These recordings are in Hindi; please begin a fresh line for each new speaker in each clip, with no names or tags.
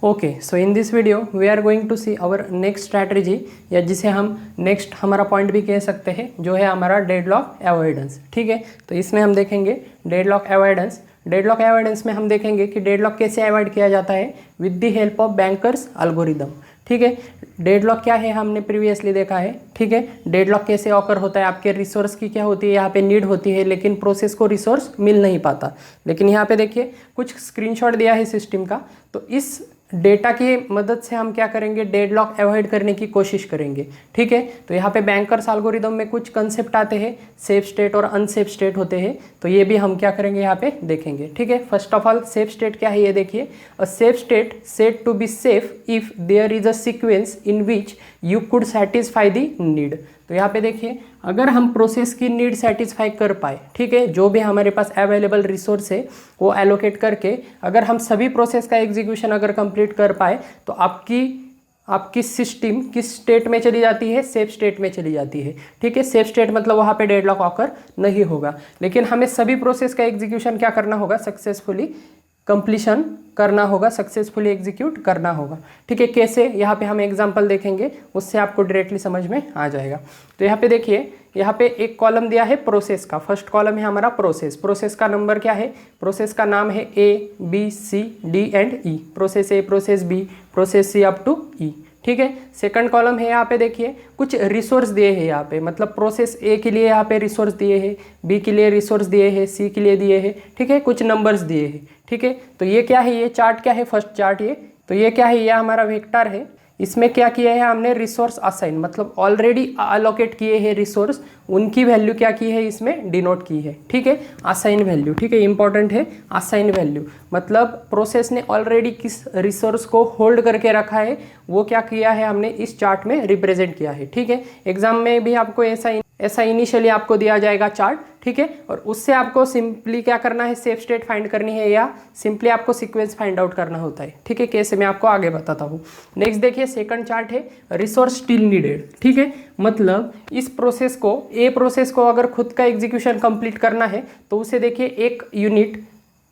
Okay, so in this video we are going to see our next strategy, या जिसे हम नेक्स्ट हमारा पॉइंट भी कह सकते हैं, जो है हमारा डेडलॉक अवॉइडेंस। ठीक है, तो इसमें हम देखेंगे डेडलॉक अवॉइडेंस। डेडलॉक अवॉइडेंस में हम देखेंगे कि डेडलॉक कैसे अवॉइड किया जाता है with the help of bankers algorithm. ठीक है, डेडलॉक क्या है हमने प्रीवियसली देखा है। ठीक है, डेडलॉक कैसे ऑकर होता है, आपके रिसोर्स की क्या होती है, यहाँ पे नीड होती है लेकिन प्रोसेस को रिसोर्स मिल नहीं पाता। लेकिन यहाँ पे देखिए कुछ स्क्रीनशॉट दिया है सिस्टम का, तो इस डेटा की मदद से हम क्या करेंगे, डेडलॉक अवॉइड करने की कोशिश करेंगे। ठीक है, तो यहाँ पे बैंकर्स एल्गोरिदम में कुछ कंसेप्ट आते हैं, सेफ स्टेट और अनसेफ स्टेट होते हैं, तो ये भी हम क्या करेंगे यहाँ पे देखेंगे। ठीक है, first of all safe state क्या है ये देखिए। A safe state said to be safe if there is a sequence in which you could satisfy the need. तो यहाँ पे देखिए अगर हम प्रोसेस की नीड सेटिस्फाई कर पाए, ठीक है, जो भी हमारे पास अवेलेबल रिसोर्स है वो एलोकेट करके अगर हम सभी प्रोसेस का एग्जीक्यूशन अगर कंप्लीट कर पाए, तो आपकी सिस्टम किस स्टेट में चली जाती है, सेफ स्टेट में चली जाती है। ठीक है, सेफ स्टेट मतलब वहाँ पे डेडलॉक ऑकर नहीं होगा। लेकिन हमें सभी प्रोसेस का एग्जीक्यूशन क्या करना होगा, सक्सेसफुली कंप्लीशन करना होगा, सक्सेसफुली एग्जीक्यूट करना होगा। ठीक है, कैसे, यहाँ पे हम एग्जांपल देखेंगे, उससे आपको डायरेक्टली समझ में आ जाएगा। तो यहाँ पे देखिए, यहाँ पे एक कॉलम दिया है प्रोसेस का। फर्स्ट कॉलम है हमारा प्रोसेस। प्रोसेस का नंबर क्या है, प्रोसेस का नाम है ABCD and E। Process A, process B, process C up to E। ठीक है, सेकंड कॉलम है, यहाँ पे देखिए कुछ रिसोर्स दिए हैं यहाँ पे, मतलब प्रोसेस A के लिए यहाँ पे रिसोर्स दिए हैं, B के लिए रिसोर्स दिए हैं, C के लिए दिए हैं। ठीक है, कुछ नंबर्स दिए हैं। ठीक है, तो ये क्या है, ये चार्ट क्या है, फर्स्ट चार्ट ये, तो ये क्या है, ये हमारा वेक्टर है। इसमें क्या किया है हमने, रिसोर्स असाइन, मतलब ऑलरेडी अलोकेट किए हैं रिसोर्स, उनकी वैल्यू क्या की है, इसमें डिनोट की है। ठीक है, असाइन वैल्यू। ठीक है, इंपॉर्टेंट है असाइन वैल्यू, मतलब प्रोसेस ने ऑलरेडी किस रिसोर्स को होल्ड करके रखा है वो क्या किया है हमने इस चार्ट में रिप्रेजेंट किया है। ठीक है, एग्जाम में भी आपको ऐसा इनिशियली आपको दिया जाएगा चार्ट। ठीक है, और उससे आपको सिंपली क्या करना है, सेफ स्टेट फाइंड करनी है या सिंपली आपको सीक्वेंस फाइंड आउट करना होता है। ठीक है, कैसे मैं आपको आगे बताता हूँ। नेक्स्ट देखिए सेकंड चार्ट है रिसोर्स स्टिल नीडेड। ठीक है, मतलब इस प्रोसेस को, ए प्रोसेस को अगर खुद का एग्जीक्यूशन कंप्लीट करना है तो उसे देखिए एक यूनिट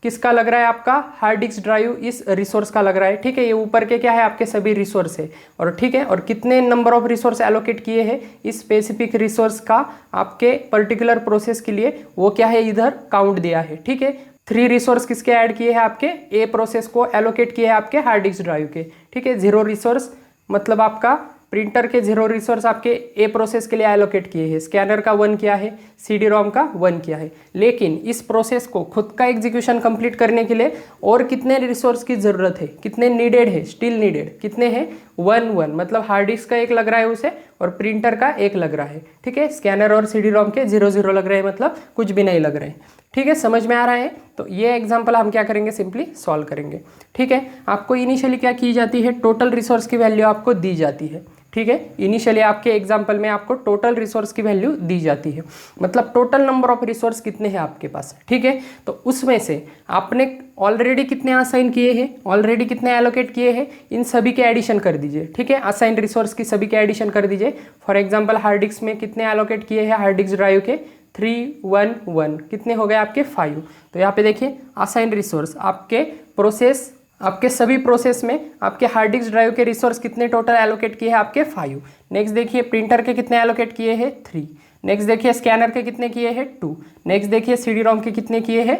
किसका लग रहा है, आपका हार्ड डिस्क ड्राइव इस रिसोर्स का लग रहा है। ठीक है, ये ऊपर के क्या है, आपके सभी रिसोर्स है। और ठीक है, और कितने नंबर ऑफ रिसोर्स एलोकेट किए हैं इस स्पेसिफिक रिसोर्स का आपके पर्टिकुलर प्रोसेस के लिए, वो क्या है, इधर काउंट दिया है। ठीक है, 3 रिसोर्स किसके ऐड किए हैं, आपके ए प्रोसेस को एलोकेट किए हैं आपके हार्ड डिस्क ड्राइव के। ठीक है, 0 रिसोर्स मतलब आपका प्रिंटर के 0 रिसोर्स आपके ए प्रोसेस के लिए एलोकेट किए हैं। स्कैनर का 1 किया है, CD-ROM का 1 किया है। लेकिन इस प्रोसेस को खुद का एग्जीक्यूशन कंप्लीट करने के लिए और कितने रिसोर्स की ज़रूरत है, कितने नीडेड है, स्टिल नीडेड कितने हैं, 1 मतलब हार्ड डिस्क का 1 लग रहा है उसे और प्रिंटर का 1 लग रहा है। ठीक है, स्कैनर और CD-ROM के 0 लग रहे हैं, मतलब कुछ भी नहीं लग रहे हैं। ठीक है, समझ में आ रहा है। तो ये एग्जांपल हम क्या करेंगे, सिंपली सॉल्व करेंगे। ठीक है, आपको इनिशियली क्या की जाती है, टोटल रिसोर्स की वैल्यू आपको दी जाती है। ठीक है, इनिशियली आपके एग्जांपल में आपको टोटल रिसोर्स की वैल्यू दी जाती है, मतलब टोटल नंबर ऑफ रिसोर्स कितने हैं आपके पास। ठीक है, तो उसमें से आपने ऑलरेडी कितने असाइन किए हैं, ऑलरेडी कितने एलोकेट किए हैं, इन सभी के एडिशन कर दीजिए। ठीक है, असाइन रिसोर्स की सभी के एडिशन कर दीजिए। फॉर एग्जाम्पल हार्ड डिस्क में कितने एलोकेट किए हैं, हार्ड डिस्क ड्राइव के 3 1 1 कितने हो गए आपके 5। तो यहाँ पे देखिए असाइन रिसोर्स आपके प्रोसेस, आपके सभी प्रोसेस में आपके हार्ड डिस्क ड्राइव के रिसोर्स कितने टोटल एलोकेट किए हैं आपके 5। नेक्स्ट देखिए प्रिंटर के कितने एलोकेट किए हैं 3। नेक्स्ट देखिए स्कैनर के कितने किए हैं 2। नेक्स्ट देखिए CD-ROM के कितने किए हैं,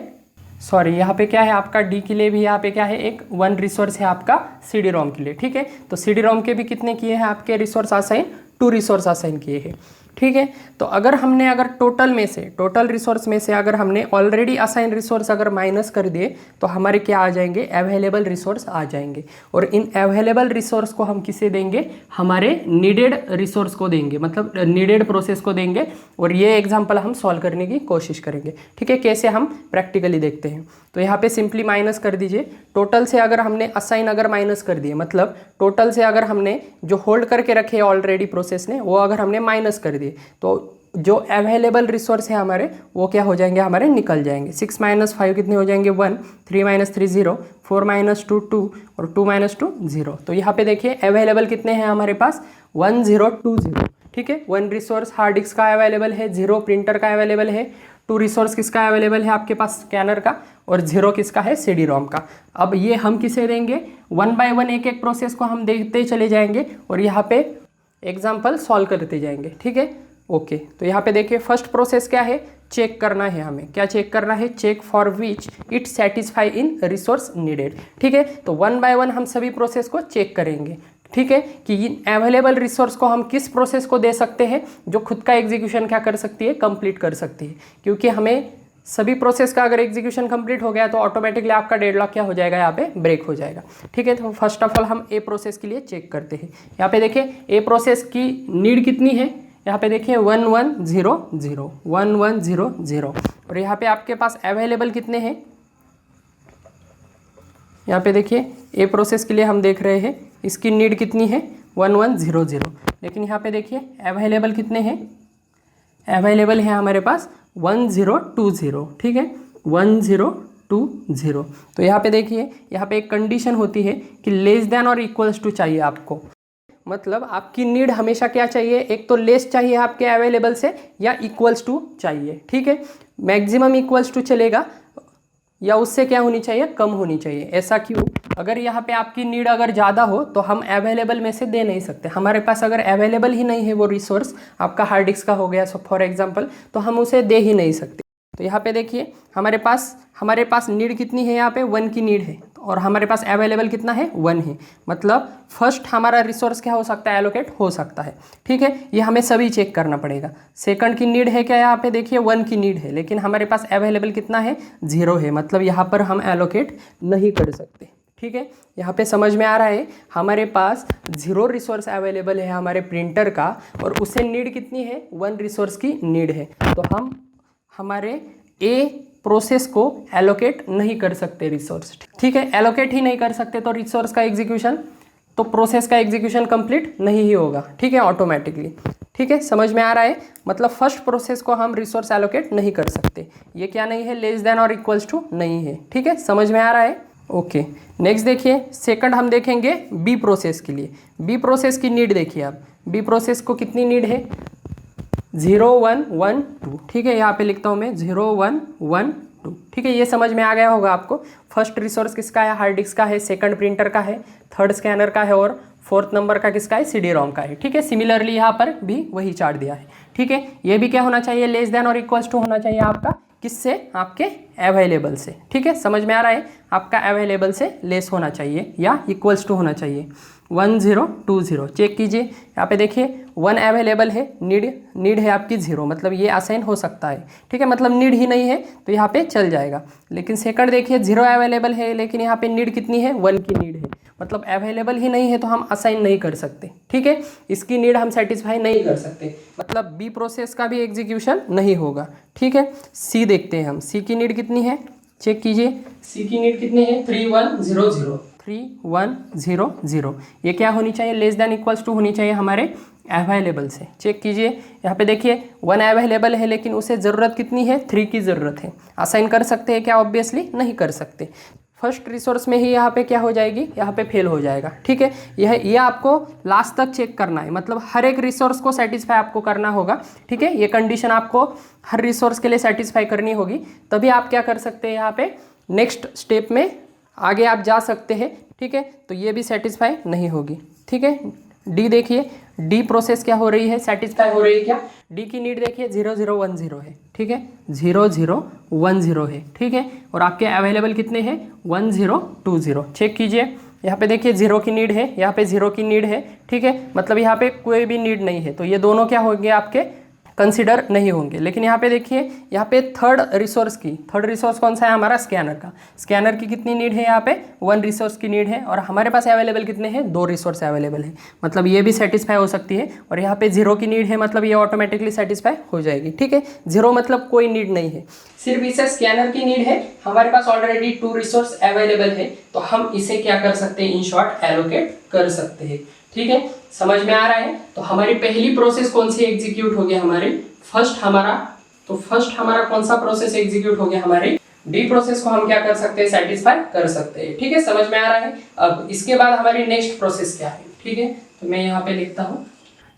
सॉरी यहाँ पे क्या है आपका D के लिए भी यहाँ पे क्या है, एक 1 रिसोर्स है आपका CD-ROM के लिए। ठीक है, तो CD-ROM के भी कितने किए हैं आपके रिसोर्स असाइन, 2 रिसोर्स असाइन किए हैं। ठीक है, तो अगर टोटल में से, टोटल रिसोर्स में से अगर हमने ऑलरेडी असाइन रिसोर्स अगर माइनस कर दिए तो हमारे क्या आ जाएंगे, अवेलेबल रिसोर्स आ जाएंगे। और इन अवेलेबल रिसोर्स को हम किसे देंगे, हमारे नीडेड रिसोर्स को देंगे, मतलब नीडेड प्रोसेस को देंगे। और ये एग्जांपल हम सॉल्व करने की कोशिश करेंगे। ठीक है, कैसे हम प्रैक्टिकली देखते हैं। तो यहाँ पे सिंपली माइनस कर दीजिए, टोटल से अगर हमने असाइन अगर माइनस कर दिए, मतलब टोटल से अगर हमने जो होल्ड करके रखे ऑलरेडी प्रोसेस ने वो अगर हमने माइनस कर दिए तो जो अवेलेबल रिसोर्स है हमारे वो क्या हो जाएंगे, हमारे निकल जाएंगे। 6 - 5 कितने हो जाएंगे 1, 3 - 3 0, 4 - 2 2 और 2 - 2 0। तो यहाँ पे देखिए अवेलेबल कितने हैं हमारे पास, 1 0 2 0। ठीक है, 1 रिसोर्स हार्ड डिस्क का अवेलेबल है, 0 प्रिंटर का अवेलेबल है, टू रिसोर्स किसका अवेलेबल है आपके पास, स्कैनर का, और 0 किसका है, CD ROM का। अब ये हम किसे देंगे, 1 बाय 1 एक एक प्रोसेस को हम देखते चले जाएंगे और यहाँ पे एग्जाम्पल सॉल्व करते जाएंगे, ठीक है। ओके, तो यहाँ पे देखिए फर्स्ट प्रोसेस क्या है, चेक करना है हमें, क्या चेक करना है, check for which it satisfy in resource needed, ठीक है। तो 1 बाय 1 हम सभी प्रोसेस को चेक करेंगे, ठीक है, कि अवेलेबल रिसोर्स को हम किस प्रोसेस को दे सकते हैं जो खुद का एग्जीक्यूशन क्या कर सकती है, कंप्लीट कर सकती है। क्योंकि हमें सभी प्रोसेस का अगर एग्जीक्यूशन कंप्लीट हो गया तो ऑटोमेटिकली आपका डेडलॉक क्या हो जाएगा, यहाँ पे ब्रेक हो जाएगा, ठीक है। तो फर्स्ट ऑफ ऑल हम ए प्रोसेस के लिए चेक करते हैं। यहाँ पे देखिए ए प्रोसेस की नीड कितनी है, यहाँ पे देखिए 1100 और यहाँ पे आपके पास अवेलेबल कितने हैं, यहाँ पे देखिए ए प्रोसेस के लिए हम देख रहे हैं इसकी नीड कितनी है 1100, लेकिन यहाँ पे देखिए अवेलेबल कितने हैं, अवेलेबल है हमारे पास 1020, ठीक है, 1020। तो यहाँ पे देखिए यहाँ पे एक कंडीशन होती है कि लेस देन और इक्वल्स टू चाहिए आपको, मतलब आपकी नीड हमेशा क्या चाहिए, एक तो लेस चाहिए आपके अवेलेबल से या इक्वल्स टू चाहिए, ठीक है। मैक्सिमम इक्वल्स टू चलेगा या उससे क्या होनी चाहिए, कम होनी चाहिए। ऐसा क्यों, अगर यहाँ पे आपकी नीड अगर ज़्यादा हो तो हम अवेलेबल में से दे नहीं सकते, हमारे पास अगर अवेलेबल ही नहीं है वो रिसोर्स, आपका हार्ड डिस्क का हो गया सो फॉर एग्जांपल, तो हम उसे दे ही नहीं सकते। तो यहाँ पे देखिए हमारे पास नीड कितनी है, यहाँ पे 1 की नीड है और हमारे पास अवेलेबल कितना है, 1 है, मतलब फर्स्ट हमारा रिसोर्स क्या हो सकता है, एलोकेट हो सकता है, ठीक है। ये हमें सभी चेक करना पड़ेगा। सेकंड की नीड है क्या, यहाँ पे देखिए 1 की नीड है, लेकिन हमारे पास अवेलेबल कितना है, 0 है, मतलब यहाँ पर हम एलोकेट नहीं कर सकते, ठीक है। यहाँ पे समझ में आ रहा है, हमारे पास 0 रिसोर्स अवेलेबल है हमारे प्रिंटर का और उसे नीड कितनी है, 1 रिसोर्स की नीड है, तो हम हमारे ए प्रोसेस को एलोकेट नहीं कर सकते रिसोर्स, ठीक है। एलोकेट ही नहीं कर सकते तो रिसोर्स का एग्जीक्यूशन, तो प्रोसेस का एग्जीक्यूशन कंप्लीट नहीं ही होगा, ठीक है, ऑटोमेटिकली, ठीक है। समझ में आ रहा है, मतलब फर्स्ट प्रोसेस को हम रिसोर्स एलोकेट नहीं कर सकते, ये क्या नहीं है, लेस देन और इक्वल्स टू नहीं है, ठीक है, समझ में आ रहा है। ओके, नेक्स्ट देखिए सेकंड हम देखेंगे बी प्रोसेस के लिए। बी प्रोसेस की नीड देखिए आप, बी प्रोसेस को कितनी नीड है, 0112, ठीक है, यहाँ पे लिखता हूँ मैं 0112, ठीक है। ये समझ में आ गया होगा आपको, फर्स्ट रिसोर्स किसका है, हार्ड डिस्क का है, सेकंड प्रिंटर का है, थर्ड स्कैनर का है और फोर्थ नंबर का किसका है, CD ROM का है, ठीक है। सिमिलरली यहाँ पर भी वही चार्ट दिया है, ठीक है। ये भी क्या होना चाहिए, लेस देन और इक्वल्स टू होना चाहिए आपका, किससे, आपके अवेलेबल से, ठीक है। समझ में आ रहा है, आपका अवेलेबल से लेस होना चाहिए या इक्वल्स टू होना चाहिए। 1020 चेक कीजिए, यहाँ पे देखिए 1 अवेलेबल है, नीड है आपकी 0, मतलब ये असाइन हो सकता है, ठीक है, मतलब नीड ही नहीं है तो यहाँ पे चल जाएगा। लेकिन सेकंड देखिए 0 अवेलेबल है लेकिन यहाँ पे नीड कितनी है, 1 की नीड है, मतलब अवेलेबल ही नहीं है तो हम असाइन नहीं कर सकते, ठीक है, इसकी नीड हम सेटिस्फाई नहीं कर सकते, मतलब बी प्रोसेस का भी एग्जीक्यूशन नहीं होगा, ठीक है। सी देखते हैं हम, सी की नीड कितनी है, चेक कीजिए, सी की नीड कितनी है, 3100, ये क्या होनी चाहिए, लेस देन इक्वल्स टू होनी चाहिए हमारे अवेलेबल से। चेक कीजिए, यहाँ पे देखिए 1 अवेलेबल है लेकिन उसे ज़रूरत कितनी है, 3 की ज़रूरत है, असाइन कर सकते हैं क्या, ऑब्वियसली नहीं कर सकते। फर्स्ट रिसोर्स में ही यहाँ पे क्या हो जाएगी, यहाँ पे फेल हो जाएगा, ठीक है। ये आपको लास्ट तक चेक करना है, मतलब हर एक रिसोर्स को सेटिस्फाई आपको करना होगा, ठीक है। ये कंडीशन आपको हर रिसोर्स के लिए सेटिस्फाई करनी होगी, तभी आप क्या कर सकते हैं, यहाँ पे नेक्स्ट स्टेप में आगे आप जा सकते हैं, ठीक है। तो ये भी सेटिस्फाई नहीं होगी, ठीक है। डी देखिए, डी प्रोसेस क्या हो रही है, सेटिस्फाई हो रही है क्या, डी की नीड देखिए 0010 है, ठीक है, 0010 है, ठीक है, और आपके अवेलेबल कितने हैं, 1020। चेक कीजिए, यहाँ पे देखिए 0 की नीड है, यहाँ पे 0 की नीड है, ठीक है, मतलब यहाँ पे कोई भी नीड नहीं है, तो ये दोनों क्या होंगे आपके, कंसिडर नहीं होंगे। लेकिन यहाँ पे देखिए, यहाँ पे थर्ड रिसोर्स कौन सा है हमारा, स्कैनर का, स्कैनर की कितनी नीड है, यहाँ पे 1 रिसोर्स की नीड है और हमारे पास अवेलेबल कितने हैं, 2 रिसोर्स अवेलेबल है, मतलब ये भी सेटिस्फाई हो सकती है। और यहाँ पे 0 की नीड है, मतलब ये ऑटोमेटिकली सेटिस्फाई हो जाएगी, ठीक है। 0 मतलब कोई नीड नहीं है, सिर्फ इसे स्कैनर की नीड है, हमारे पास ऑलरेडी 2 रिसोर्स अवेलेबल है, तो हम इसे क्या कर सकते हैं, इन शॉर्ट एलोकेट कर सकते हैं, ठीक है। समझ में आ रहा है, तो हमारी पहली प्रोसेस कौन सी एग्जीक्यूट हो गया, हमारे फर्स्ट हमारा कौन सा प्रोसेस एग्जीक्यूट हो गया, हमारे डी प्रोसेस को हम क्या कर सकते हैं, सेटिस्फाई कर सकते हैं, ठीक है। समझ में आ रहा है। अब इसके बाद हमारी नेक्स्ट प्रोसेस क्या है, ठीक है, तो मैं यहाँ पे लिखता हूँ।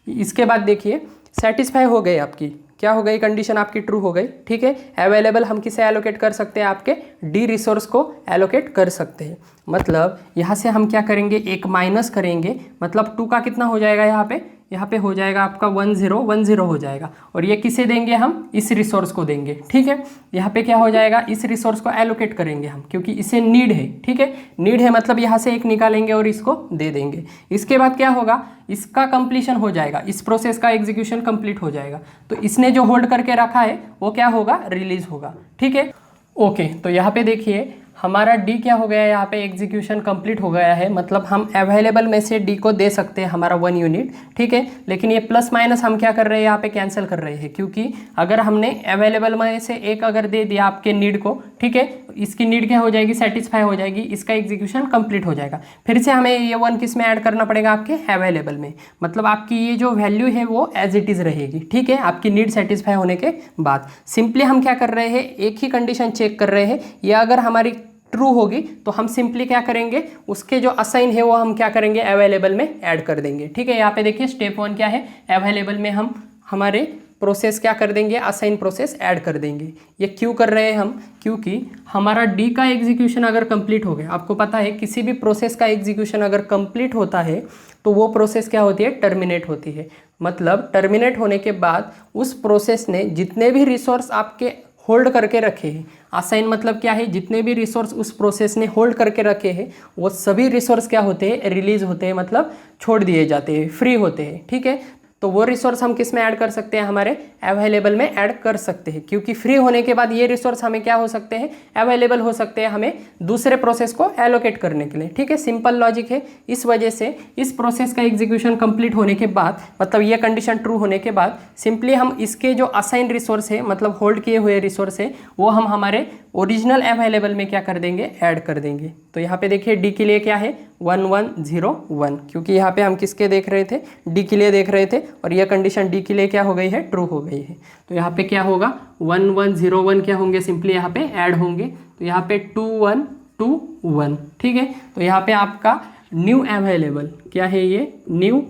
इसके बाद देखिए सेटिस्फाई हो गई आपकी क्या हो गई, कंडीशन आपकी ट्रू हो गई। ठीक है, अवेलेबल हम किसे एलोकेट कर सकते हैं, आपके डी रिसोर्स को एलोकेट कर सकते हैं। मतलब यहाँ से हम क्या करेंगे, एक माइनस करेंगे, मतलब 2 का कितना हो जाएगा, यहाँ पे हो जाएगा आपका 1 0 1 0 हो जाएगा। और ये किसे देंगे, हम इस रिसोर्स को देंगे। ठीक है, यहाँ पे क्या हो जाएगा, इस रिसोर्स को एलोकेट करेंगे हम, क्योंकि इसे नीड है। ठीक है, नीड है मतलब यहाँ से एक निकालेंगे और इसको दे देंगे। इसके बाद क्या होगा, इसका कंप्लीशन हो जाएगा, इस प्रोसेस का एग्जीक्यूशन कंप्लीट हो जाएगा। तो इसने जो होल्ड करके रखा है वो क्या होगा, रिलीज होगा। ठीक है, ओके। तो यहाँ पे देखिए हमारा डी क्या हो गया, यहाँ पे एग्जीक्यूशन कंप्लीट हो गया है, मतलब हम अवेलेबल में से डी को दे सकते हैं हमारा 1 यूनिट। ठीक है, लेकिन ये प्लस माइनस हम क्या कर रहे हैं, यहाँ पे कैंसिल कर रहे हैं, क्योंकि अगर हमने अवेलेबल में से एक अगर दे दिया आपके नीड को, ठीक है, इसकी नीड क्या हो जाएगी, सेटिस्फाई हो जाएगी, इसका एग्जीक्यूशन कंप्लीट हो जाएगा। फिर से हमें ये 1 किस में ऐड करना पड़ेगा, आपके अवेलेबल में, मतलब आपकी ये जो वैल्यू है वो एज इट इज़ रहेगी। ठीक है, आपकी नीड सेटिस्फाई होने के बाद सिंपली हम क्या कर रहे हैं, एक ही कंडीशन चेक कर रहे हैं, या अगर हमारी ट्रू होगी तो हम सिंपली क्या करेंगे, उसके जो असाइन है वो हम क्या करेंगे, अवेलेबल में ऐड कर देंगे। ठीक है, यहाँ पे देखिए स्टेप 1 क्या है, अवेलेबल में हम हमारे प्रोसेस क्या कर देंगे, असाइन प्रोसेस ऐड कर देंगे। ये क्यों कर रहे हैं हम, क्योंकि हमारा डी का एग्जीक्यूशन अगर कंप्लीट हो गया, आपको पता है किसी भी प्रोसेस का एग्जीक्यूशन अगर कंप्लीट होता है तो वो प्रोसेस क्या होती है, टर्मिनेट होती है। मतलब टर्मिनेट होने के बाद उस प्रोसेस ने जितने भी रिसोर्स आपके होल्ड करके रखे हैं, असाइन मतलब क्या है, जितने भी रिसोर्स उस प्रोसेस ने होल्ड करके रखे हैं वो सभी रिसोर्स क्या होते हैं, रिलीज होते हैं, मतलब छोड़ दिए जाते हैं, फ्री होते हैं। ठीक है, तो वो रिसोर्स हम किस में ऐड कर सकते हैं, हमारे अवेलेबल में ऐड कर सकते हैं, क्योंकि फ्री होने के बाद ये रिसोर्स हमें क्या हो सकते हैं, अवेलेबल हो सकते हैं हमें दूसरे प्रोसेस को एलोकेट करने के लिए। ठीक है, सिंपल लॉजिक है। इस वजह से इस प्रोसेस का एग्जीक्यूशन कंप्लीट होने के बाद, मतलब ये कंडीशन ट्रू होने के बाद, सिंपली हम इसके जो असाइन रिसोर्स है, मतलब होल्ड किए हुए रिसोर्स है, वो हम हमारे ओरिजिनल अवेलेबल में क्या कर देंगे, ऐड कर देंगे। तो यहाँ पे देखिए डी के लिए क्या है, 1 1 0 1, क्योंकि यहाँ पे हम किसके देख रहे थे, डी के लिए देख रहे थे, और यह कंडीशन डी के लिए क्या हो गई है, ट्रू हो गई है। तो यहाँ पे क्या होगा, 1 1 0 1 क्या होंगे, सिंपली यहाँ पे ऐड होंगे। तो यहाँ पे 2 1 2 1। ठीक है, तो यहाँ पे आपका न्यू अवेलेबल क्या है, ये न्यू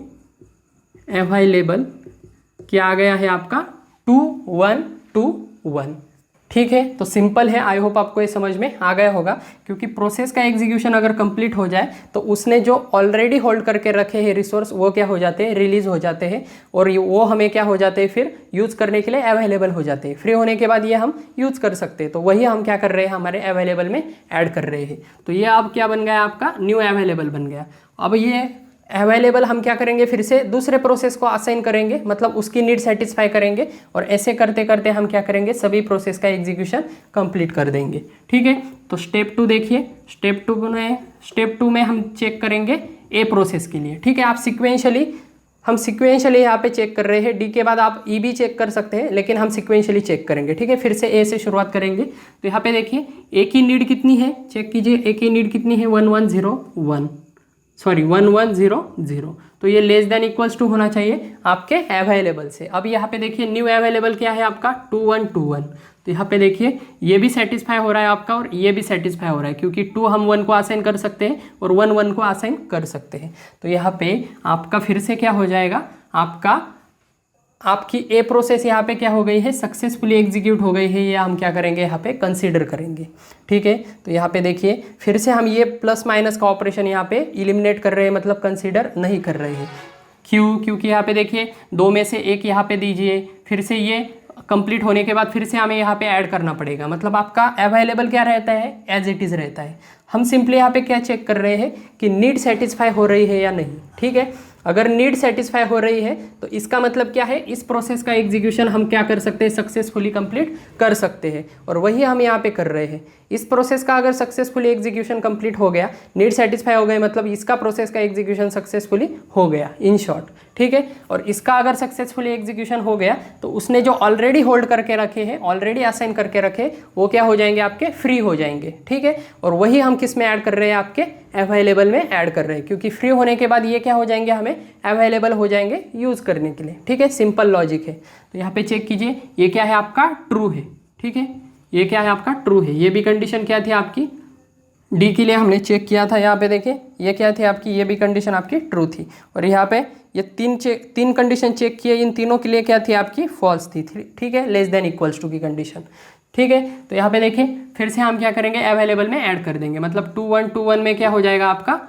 अवेलेबल क्या आ गया है आपका, 2 1 2 1। ठीक है, तो सिंपल है। आई होप आपको ये समझ में आ गया होगा, क्योंकि प्रोसेस का एग्जीक्यूशन अगर कंप्लीट हो जाए तो उसने जो ऑलरेडी होल्ड करके रखे हैं रिसोर्स वो क्या हो जाते हैं, रिलीज हो जाते हैं, और वो हमें क्या हो जाते हैं, फिर यूज़ करने के लिए अवेलेबल हो जाते हैं। फ्री होने के बाद ये हम यूज़ कर सकते हैं। तो वही हम क्या कर रहे हैं, हमारे अवेलेबल में ऐड कर रहे हैं। तो ये अब क्या बन गया, आपका न्यू अवेलेबल बन गया। अब ये अवेलेबल हम क्या करेंगे, फिर से दूसरे प्रोसेस को असाइन करेंगे, मतलब उसकी नीड सेटिस्फाई करेंगे, और ऐसे करते करते हम क्या करेंगे, सभी प्रोसेस का एग्जीक्यूशन कंप्लीट कर देंगे। ठीक है, तो स्टेप 2 देखिए, स्टेप टू में हम चेक करेंगे ए प्रोसेस के लिए। ठीक है, आप हम सिक्वेंशली यहाँ पे चेक कर रहे हैं। डी के बाद आप ई भी चेक कर सकते हैं, लेकिन हम सिक्वेंशली चेक करेंगे। ठीक है, फिर से ए से शुरुआत करेंगे। तो यहाँ पे देखिए ए की नीड कितनी है, चेक कीजिए, ए की नीड कितनी है, 1 1 0 1, सॉरी 1 1 0 0। तो ये लेस देन इक्वल्स टू होना चाहिए आपके अवेलेबल से। अब यहाँ पे देखिए न्यू अवेलेबल क्या है आपका, 2 1 2 1। तो यहाँ पे देखिए ये भी सेटिस्फाई हो रहा है आपका, और ये भी सेटिस्फाई हो रहा है, क्योंकि 2 हम 1 को असाइन कर सकते हैं और 1 1 को असाइन कर सकते हैं। तो यहाँ पे आपका फिर से क्या हो जाएगा, आपकी ए प्रोसेस यहाँ पे क्या हो गई है, सक्सेसफुली एग्जीक्यूट हो गई है। ये हम क्या करेंगे, यहाँ पे कंसीडर करेंगे। ठीक है, तो यहाँ पे देखिए फिर से हम ये प्लस माइनस का ऑपरेशन यहाँ पे इलिमिनेट कर रहे हैं, मतलब कंसीडर नहीं कर रहे हैं। क्यों, क्योंकि यहाँ पे देखिए 2 में से 1 यहाँ पे दीजिए, फिर से ये कंप्लीट होने के बाद फिर से हमें यहाँ पे ऐड करना पड़ेगा, मतलब आपका अवेलेबल क्या रहता है, एज इट इज़ रहता है। हम सिंपली यहाँ पे क्या चेक कर रहे हैं कि नीड सेटिस्फाई हो रही है या नहीं। ठीक है, अगर नीड सेटिस्फाई हो रही है तो इसका मतलब क्या है, इस प्रोसेस का एग्जीक्यूशन हम क्या कर सकते हैं, सक्सेसफुली कंप्लीट कर सकते हैं, और वही हम यहाँ पे कर रहे हैं। इस प्रोसेस का अगर सक्सेसफुली एग्जीक्यूशन कंप्लीट हो गया, नीड सेटिस्फाई हो गए, मतलब इसका प्रोसेस का एग्जीक्यूशन सक्सेसफुली हो गया, इन शॉर्ट। ठीक है, और इसका अगर सक्सेसफुली एग्जीक्यूशन हो गया तो उसने जो ऑलरेडी होल्ड करके रखे हैं, ऑलरेडी असाइन करके रखे, वो क्या हो जाएंगे, आपके फ्री हो जाएंगे। ठीक है, और वही हम किस में ऐड कर रहे हैं, आपके अवेलेबल में ऐड कर रहे हैं, क्योंकि फ्री होने के बाद ये क्या हो जाएंगे, हमें अवेलेबल हो जाएंगे यूज़ करने के लिए। ठीक है, सिंपल लॉजिक है। तो यहाँ पे चेक कीजिए, ये क्या है आपका, ट्रू है। ठीक है, ये क्या है आपका, ट्रू है। ये भी कंडीशन क्या थी आपकी, डी के लिए हमने चेक किया था। यहाँ पे देखिए ये क्या थी आपकी, ये भी कंडीशन आपकी ट्रू थी, और यहाँ पे ये तीन कंडीशन चेक किए, इन तीनों के लिए क्या थी आपकी, फॉल्स थी, ठीक है, लेस देन इक्वल्स टू की कंडीशन, ठीक है। तो यहाँ पे देखिए फिर से हम क्या करेंगे, अवेलेबल में ऐड कर देंगे, मतलब 2 1 2 1 में क्या हो जाएगा आपका,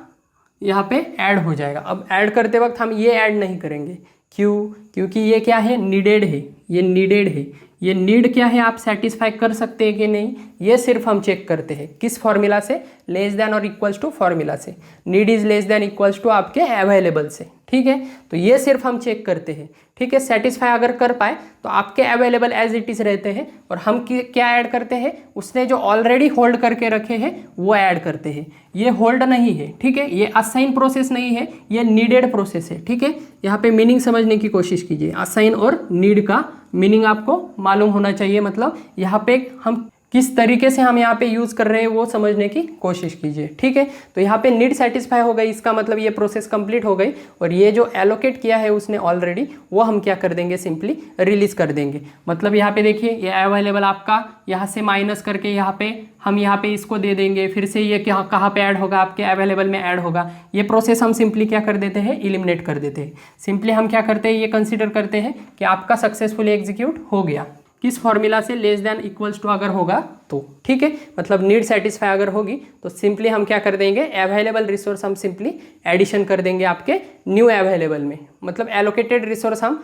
यहाँ पे ऐड हो जाएगा। अब ऐड करते वक्त हम ये ऐड नहीं करेंगे, क्यों, क्योंकि ये क्या है, नीडेड है, ये नीडेड है, ये नीड क्या है, आप सेटिस्फाई कर सकते हैं कि नहीं, ये सिर्फ हम चेक करते हैं किस फॉर्मूला से, लेस देन और इक्वल्स टू फॉर्मूला से, need is less than equals to आपके अवेलेबल से, ठीक है। तो ये सिर्फ हम चेक करते हैं, ठीक है। सेटिस्फाई अगर कर पाए तो आपके अवेलेबल एज इट इज रहते हैं, और हम क्या ऐड करते हैं, उसने जो ऑलरेडी होल्ड करके रखे हैं वो ऐड करते हैं। ये होल्ड नहीं है, ठीक है, ये असाइन प्रोसेस नहीं है, ये नीडेड प्रोसेस है, ठीक है। यहाँ पे मीनिंग समझने की कोशिश कीजिए, असाइन और नीड का मीनिंग आपको मालूम होना चाहिए, मतलब यहाँ पे हम किस तरीके से हम यहाँ पे यूज़ कर रहे हैं वो समझने की कोशिश कीजिए, ठीक है। तो यहाँ पे नीड सेटिस्फाई हो गई, इसका मतलब ये प्रोसेस कंप्लीट हो गई, और ये जो एलोकेट किया है उसने ऑलरेडी, वो हम क्या कर देंगे, सिंपली रिलीज कर देंगे। मतलब यहाँ पे देखिए ये अवेलेबल आपका यहाँ से माइनस करके यहाँ पे हम यहाँ पे इसको दे देंगे, फिर से ये क्या कहाँ पे ऐड होगा, आपके अवेलेबल में ऐड होगा। ये प्रोसेस हम सिंपली क्या कर देते हैं, इलिमिनेट कर देते हैं। सिंपली हम क्या करते हैं, ये कंसिडर करते हैं कि आपका सक्सेसफुली एग्जीक्यूट हो गया, किस फॉर्मूला से, लेस देन इक्वल्स टू अगर होगा तो, ठीक है। मतलब नीड सेटिस्फाई अगर होगी तो सिंपली हम क्या कर देंगे, अवेलेबल रिसोर्स हम सिंपली एडिशन कर देंगे आपके न्यू अवेलेबल में, मतलब एलोकेटेड रिसोर्स हम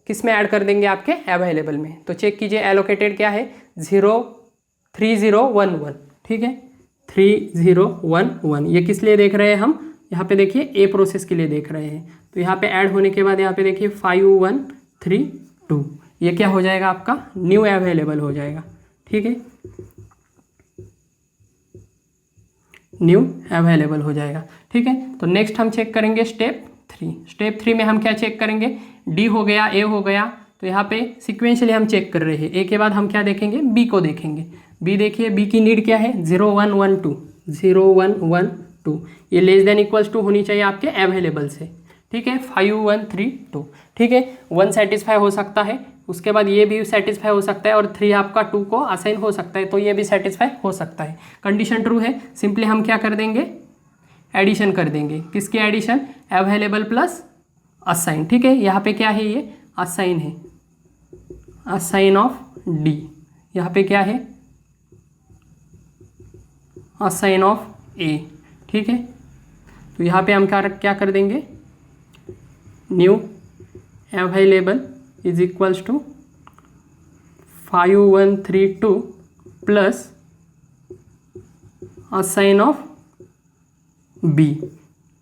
किस में ऐड कर देंगे, आपके अवेलेबल में। तो चेक कीजिए एलोकेटेड क्या है, 3011, ठीक है, 3011। ये किस लिए देख रहे हैं हम, यहाँ पे देखिए ए प्रोसेस के लिए देख रहे हैं। तो यहाँ पे ऐड होने के बाद यहाँ पे देखिए 5132, ये क्या हो जाएगा आपका, न्यू अवेलेबल हो जाएगा, ठीक है, न्यू अवेलेबल हो जाएगा, ठीक है। तो नेक्स्ट हम चेक करेंगे स्टेप 3। स्टेप 3 में हम क्या चेक करेंगे, डी हो गया, ए हो गया, तो यहाँ पे सिक्वेंशली हम चेक कर रहे हैं। ए के बाद हम क्या देखेंगे, बी को देखेंगे। बी देखिए, बी की नीड क्या है, 0112, ये लेस देन इक्वल्स टू होनी चाहिए आपके अवेलेबल से, ठीक है, 5132, ठीक है। 1 सेटिस्फाई हो सकता है, उसके बाद ये भी सेटिस्फाई हो सकता है, और 3 आपका 2 को असाइन हो सकता है, तो ये भी सेटिस्फाई हो सकता है। कंडीशन ट्रू है, सिंपली हम क्या कर देंगे, एडिशन कर देंगे, किसकी एडिशन, अवेलेबल प्लस असाइन, ठीक है। यहाँ पे क्या है, ये असाइन है, असाइन ऑफ डी, यहाँ पे क्या है, असाइन ऑफ ए, ठीक है। तो यहाँ पे हम क्या कर देंगे, new available is equals to 5132 plus assign of B,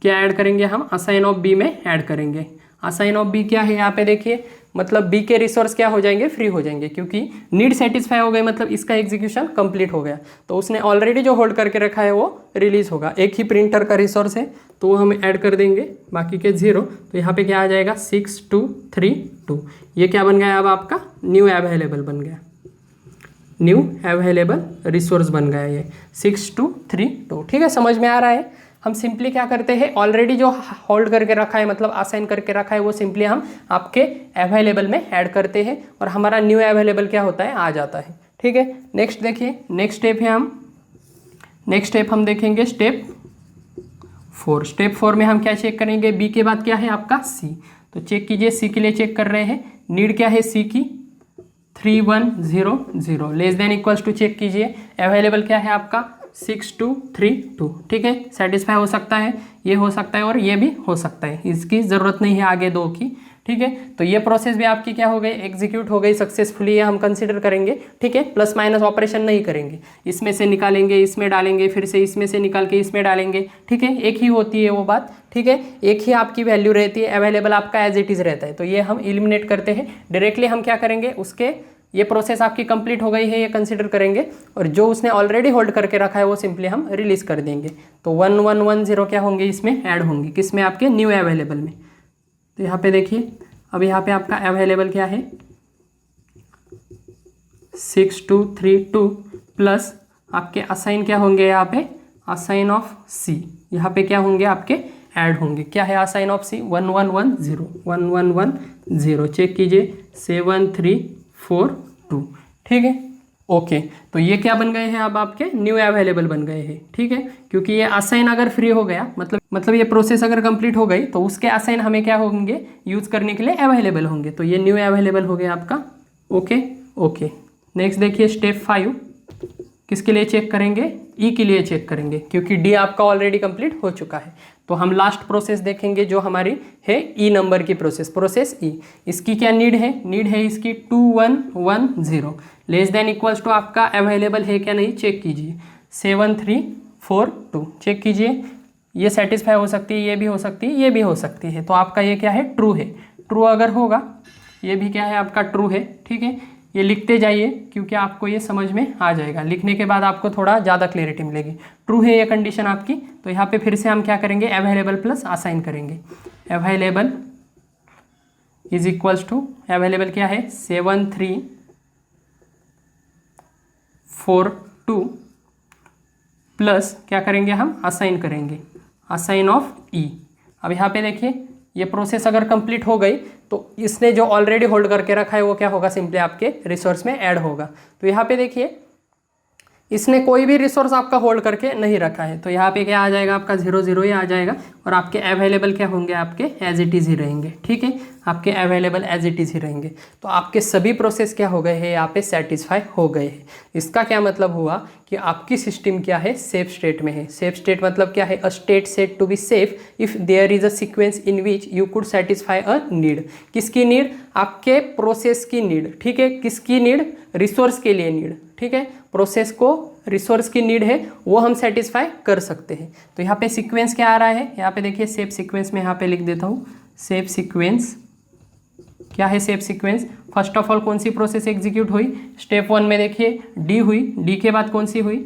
क्या ऐड करेंगे हम, असाइन ऑफ बी में ऐड करेंगे। असाइन ऑफ बी क्या है, यहाँ पे देखिए, मतलब बी के रिसोर्स क्या हो जाएंगे, फ्री हो जाएंगे, क्योंकि नीड सेटिस्फाई हो गई, मतलब इसका एग्जीक्यूशन कंप्लीट हो गया, तो उसने ऑलरेडी जो होल्ड करके रखा है वो रिलीज होगा। एक ही प्रिंटर का रिसोर्स है तो वो हम ऐड कर देंगे, बाकी के 0। तो यहाँ पे क्या आ जाएगा, 6232, ये क्या बन गया अब आपका, न्यू अवेलेबल बन गया, न्यू अवेलेबल रिसोर्स बन गया ये 6232, ठीक है। समझ में आ रहा है। हम सिंपली क्या करते हैं, ऑलरेडी जो होल्ड करके रखा है, मतलब असाइन करके रखा है, वो सिंपली हम आपके अवेलेबल में ऐड करते हैं, और हमारा न्यू अवेलेबल क्या होता है, आ जाता है, ठीक है। नेक्स्ट देखिए, नेक्स्ट स्टेप हम देखेंगे स्टेप 4। स्टेप 4 में हम क्या चेक करेंगे, बी के बाद क्या है आपका सी। तो चेक कीजिए, सी के लिए चेक कर रहे हैं, नीड क्या है सी की, 3100, less than equals to check कीजिए, अवेलेबल क्या है आपका 6232, ठीक है। सेटिस्फाई हो सकता है, ये हो सकता है और ये भी हो सकता है, इसकी ज़रूरत नहीं है आगे 2 की, ठीक है। तो ये प्रोसेस भी आपकी क्या हो गई, एग्जीक्यूट हो गई सक्सेसफुली, ये हम कंसीडर करेंगे, ठीक है। प्लस माइनस ऑपरेशन नहीं करेंगे, इसमें से निकालेंगे इसमें डालेंगे, फिर से इसमें से निकाल के इसमें डालेंगे, ठीक है। एक ही होती है वो बात, ठीक है, एक ही आपकी वैल्यू रहती है, अवेलेबल आपका एज इट इज़ रहता है, तो ये हम एलिमिनेट करते हैं। डायरेक्टली हम क्या करेंगे, उसके ये प्रोसेस आपकी कंप्लीट हो गई है, ये कंसीडर करेंगे, और जो उसने ऑलरेडी होल्ड करके रखा है वो सिंपली हम रिलीज कर देंगे। तो 1110 क्या होंगे, इसमें ऐड होंगे, किसमें, आपके न्यू अवेलेबल में। तो यहाँ पे देखिए, अब यहाँ पे आपका अवेलेबल क्या है, 6232 प्लस आपके असाइन क्या होंगे, यहाँ पे असाइन ऑफ सी, यहाँ पे क्या होंगे आपके ऐड होंगे, क्या है असाइन ऑफ सी, 1110, चेक कीजिए 7342, ठीक है। ओके तो ये क्या बन गए हैं, अब आपके न्यू अवेलेबल बन गए हैं, ठीक है। क्योंकि ये असाइन अगर फ्री हो गया, मतलब ये प्रोसेस अगर कंप्लीट हो गई तो उसके असाइन हमें क्या होंगे, यूज करने के लिए अवेलेबल होंगे, तो ये न्यू अवेलेबल हो गया आपका। ओके ओके नेक्स्ट देखिए स्टेप 5 किसके लिए चेक करेंगे, ई के लिए चेक करेंगे, क्योंकि डी आपका ऑलरेडी कंप्लीट हो चुका है। तो हम लास्ट प्रोसेस देखेंगे जो हमारी है ई नंबर की प्रोसेस ई। इसकी क्या नीड है इसकी 2110 लेस देन इक्वल्स टू आपका अवेलेबल है क्या नहीं, चेक कीजिए 7342 चेक कीजिए, ये सेटिस्फाई हो सकती है, ये भी हो सकती है, ये भी हो सकती है, तो आपका ये क्या है, ट्रू है। ट्रू अगर होगा ये भी क्या है आपका ट्रू है, ठीक है। ये लिखते जाइए क्योंकि आपको ये समझ में आ जाएगा, लिखने के बाद आपको थोड़ा ज़्यादा क्लैरिटी मिलेगी। ट्रू है ये कंडीशन आपकी, तो यहाँ पे फिर से हम क्या करेंगे, अवेलेबल प्लस असाइन करेंगे। Available is equals to, available क्या है 7342 प्लस क्या करेंगे हम, असाइन करेंगे, असाइन ऑफ ई। अब यहाँ पे देखिए ये प्रोसेस अगर कंप्लीट हो गई तो इसने जो ऑलरेडी होल्ड करके रखा है वो क्या होगा, सिंपली आपके रिसोर्स में ऐड होगा। तो यहाँ पे देखिए इसने कोई भी रिसोर्स आपका होल्ड करके नहीं रखा है, तो यहाँ पे क्या आ जाएगा आपका 0 ही आ जाएगा, और आपके अवेलेबल क्या होंगे, आपके एज इट इज़ ही रहेंगे, ठीक है। आपके अवेलेबल एज इट इज़ ही रहेंगे, तो आपके सभी प्रोसेस क्या हो गए हैं, यहाँ पे सेटिस्फाई हो गए हैं। इसका क्या मतलब हुआ कि आपकी सिस्टम क्या है, सेफ स्टेट में है। सेफ स्टेट मतलब क्या है, a state set to be safe if there is a sequence in which you could satisfy a need. किसकी नीड, आपके प्रोसेस की नीड, ठीक है। किसकी नीड, रिसोर्स के लिए नीड, ठीक है। प्रोसेस को रिसोर्स की नीड है वो हम सेटिस्फाई कर सकते हैं। तो यहाँ पे सीक्वेंस क्या आ रहा है, यहाँ पे देखिए सेफ सीक्वेंस में यहाँ पे लिख देता हूँ। सेफ सीक्वेंस क्या है, safe sequence first of all कौन सी प्रोसेस एग्जीक्यूट हुई, स्टेप 1 में देखिए डी हुई, डी के बाद कौन सी हुई,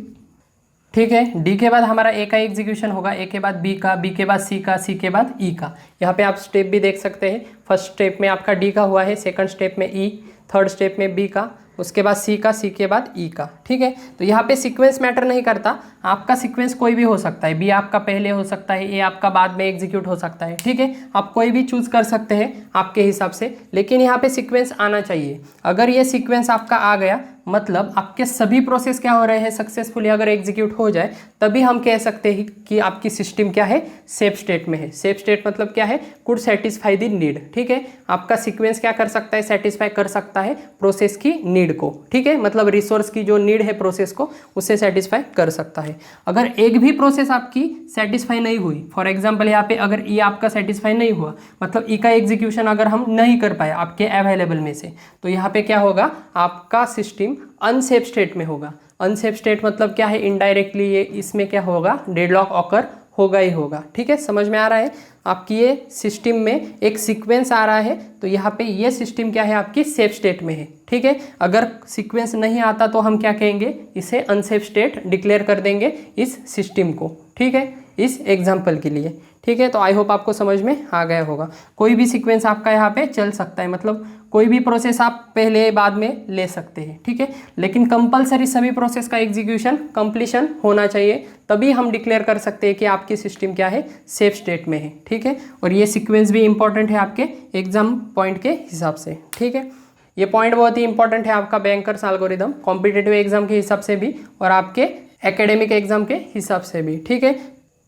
ठीक है। डी के बाद हमारा ए का एग्जीक्यूशन होगा, ए के बाद बी का, बी के बाद सी का, सी के बाद ई का। यहाँ पे आप स्टेप भी देख सकते हैं, फर्स्ट स्टेप में आपका डी का हुआ है, सेकंड स्टेप में ई, थर्ड स्टेप में बी का, उसके बाद सी का, सी के बाद ई का, ठीक है। तो यहाँ पे सीक्वेंस मैटर नहीं करता, आपका सीक्वेंस कोई भी हो सकता है, बी आपका पहले हो सकता है, ए आपका बाद में एग्जीक्यूट हो सकता है, ठीक है। आप कोई भी चूज कर सकते हैं आपके हिसाब से, लेकिन यहाँ पे सीक्वेंस आना चाहिए। अगर ये सीक्वेंस आपका आ गया मतलब आपके सभी प्रोसेस क्या हो रहे हैं, सक्सेसफुली अगर एग्जीक्यूट हो जाए, तभी हम कह सकते हैं कि आपकी सिस्टम क्या है, सेफ स्टेट में है। सेफ स्टेट मतलब क्या है, कुड सेटिस्फाई द नीड, ठीक है। आपका सीक्वेंस क्या कर सकता है, सेटिस्फाई कर सकता है प्रोसेस की नीड को, ठीक है। मतलब रिसोर्स की जो नीड है प्रोसेस को, उससे सेटिस्फाई कर सकता है। अगर एक भी प्रोसेस आपकी सेटिस्फाई नहीं हुई, फॉर एग्जाम्पल यहाँ पे अगर ई आपका सेटिस्फाई नहीं हुआ, मतलब ई का एग्जीक्यूशन अगर हम नहीं कर पाए आपके अवेलेबल में से, तो यहाँ पे क्या होगा, आपका सिस्टम अनसेफ स्टेट में होगा। अनसेफ स्टेट मतलब क्या है, इनडायरेक्टली ये इसमें क्या होगा, डेडलॉक ऑकर होगा ही होगा, ठीक है। समझ में आ रहा है, आपकी ये सिस्टम में एक सीक्वेंस आ रहा है, तो यहाँ पे ये सिस्टम क्या है, आपकी सेफ स्टेट में है, ठीक है। अगर सीक्वेंस नहीं आता तो हम क्या कहेंगे, इसे अनसेफ स्टेट डिक्लेयर कर देंगे इस सिस्टम को, ठीक है, इस एग्जाम्पल के लिए, ठीक है। तो आई होप आपको समझ में आ गया होगा। कोई भी सीक्वेंस आपका यहाँ पे चल सकता है, मतलब कोई भी प्रोसेस आप पहले बाद में ले सकते हैं, ठीक है। लेकिन कंपलसरी सभी प्रोसेस का एग्जीक्यूशन कंप्लीशन होना चाहिए, तभी हम डिक्लेयर कर सकते हैं कि आपकी सिस्टम क्या है, सेफ स्टेट में है, ठीक है। और ये सीक्वेंस भी इंपॉर्टेंट है आपके एग्जाम पॉइंट के हिसाब से, ठीक है। ये पॉइंट बहुत ही इंपॉर्टेंट है आपका बैंकर्स एल्गोरिथम, कॉम्पिटिटिव एग्जाम के हिसाब से भी और आपके एकेडमिक एग्जाम के हिसाब से भी, ठीक है।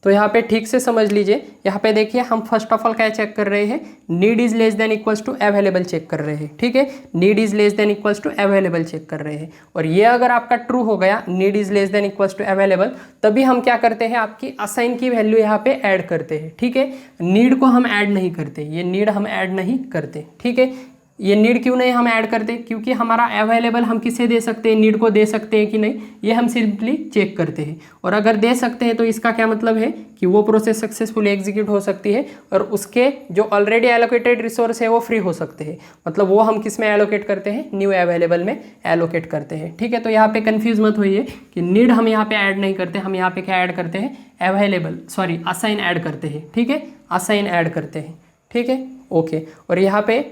तो यहाँ पे ठीक से समझ लीजिए, यहाँ पे देखिए हम फर्स्ट ऑफ ऑल क्या चेक कर रहे हैं, need is less than equals to available check कर रहे हैं, ठीक है। Need is less than equals to available check कर रहे हैं, और ये अगर आपका ट्रू हो गया, need is less than equals to available, तभी हम क्या करते हैं, आपकी असाइन की वैल्यू यहाँ पे ऐड करते हैं, ठीक है। नीड को हम ऐड नहीं करते, ये नीड हम ऐड नहीं करते, ठीक है। ये नीड क्यों नहीं हम ऐड करते, क्योंकि हमारा अवेलेबल हम किसे दे सकते हैं, नीड को दे सकते हैं कि नहीं, ये हम सिंपली चेक करते हैं। और अगर दे सकते हैं तो इसका क्या मतलब है कि वो प्रोसेस सक्सेसफुली एग्जीक्यूट हो सकती है, और उसके जो ऑलरेडी एलोकेटेड रिसोर्स है वो फ्री हो सकते हैं, मतलब वो हम किस में एलोकेट करते हैं, न्यू अवेलेबल में एलोकेट करते हैं, ठीक है। तो यहाँ पे कंफ्यूज मत होइए कि नीड हम यहाँ पे ऐड नहीं करते, हम यहाँ पे क्या ऐड करते हैं, असाइन ऐड करते हैं, ठीक है, असाइन ऐड करते हैं, ठीक है, ओके। और यहाँ पे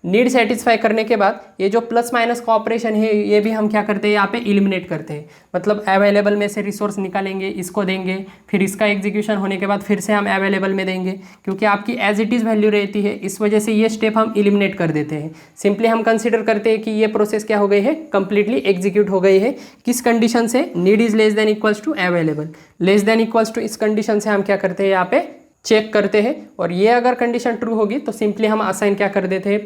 नीड सेटिस्फाई करने के बाद ये जो प्लस माइनस का ऑपरेशन है ये भी हम क्या करते हैं यहाँ पे एलिमिनेट करते हैं। मतलब अवेलेबल में से रिसोर्स निकालेंगे, इसको देंगे, फिर इसका एग्जीक्यूशन होने के बाद फिर से हम अवेलेबल में देंगे, क्योंकि आपकी एज इट इज़ वैल्यू रहती है, इस वजह से ये स्टेप हम एलिमिनेट कर देते हैं। सिंपली हम कंसिडर करते हैं कि ये प्रोसेस क्या हो गई है, कंप्लीटली एग्जीक्यूट हो गई है। किस कंडीशन से? Need is less than equals to available. Less than equals to इस कंडीशन से हम क्या करते हैं, यहाँ पे चेक करते हैं, और ये अगर कंडीशन ट्रू होगी तो सिंपली हम असाइन क्या कर देते हैं,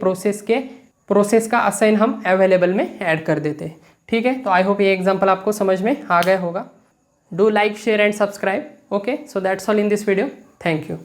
प्रोसेस का असाइन हम अवेलेबल में ऐड कर देते हैं। ठीक है, तो आई होप ये एग्जांपल आपको समझ में आ गया होगा। Do like, share and subscribe. Okay, so that's all in this video. Thank you.